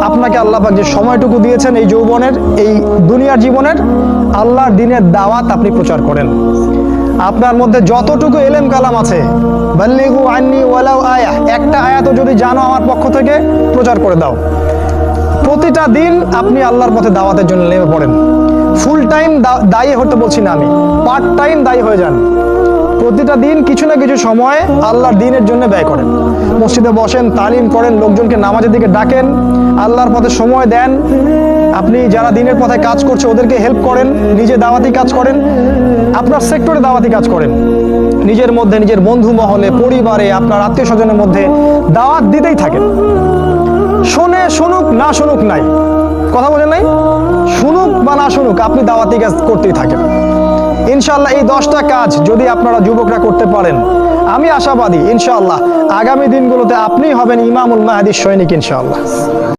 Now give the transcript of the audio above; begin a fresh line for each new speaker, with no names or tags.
আপনাকে আল্লাহ পাক যে সময়টুকু দিয়েছেন এই যৌবনের, এই দুনিয়ার জীবনের, আল্লাহর দ্বীনের দাওয়াত আপনি প্রচার করেন। আপনার মধ্যে যতটুকু এলেম কালাম আছে, বাল্লিগু আন্নি ওয়ালাউ আয়া, একটা আয়াতও যদি জানো আমার পক্ষ থেকে প্রচার করে দাও। প্রতিটা দিন আপনি আল্লাহর পথে দাওয়াতের জন্য নেমে পড়েন। ফুল টাইম দায়ী হতে বলছি না আমি, পার্ট টাইম দায়ী হয়ে যান। প্রতিটা দিন কিছু না কিছু সময় আল্লাহর দ্বীনের জন্য ব্যয় করেন। মসজিদে বসেন, তালিম করেন, লোকজনকে নামাজের দিকে ডাকেন, আল্লাহর পথে সময় দেন। আপনি যারা দ্বীনের পথে কাজ করছে ওদেরকে হেল্প করেন, নিজে দাওয়াতি কাজ করেন, আপনার সেক্টরে দাওয়াতি কাজ করেন, নিজের মধ্যে, নিজের বন্ধু মহলে, পরিবারে, আপনার আত্মীয় স্বজনের মধ্যে দাওয়াত দিতেই থাকেন। শোনে শুনুক, না শুনুক নাই, কথা বলেন নাই, শুনুক বা না শুনুক আপনি দাওয়াতি কাজ করতেই থাকেন। ইনশাআল্লাহ এই 10টা কাজ যদি আপনারা যুবকরা করতে পারেন, আমি আশাবাদী ইনশাআল্লাহ আগামী দিনগুলোতে আপনি হবেন ইমামুল মাহদির সৈনিক ইনশাআল্লাহ।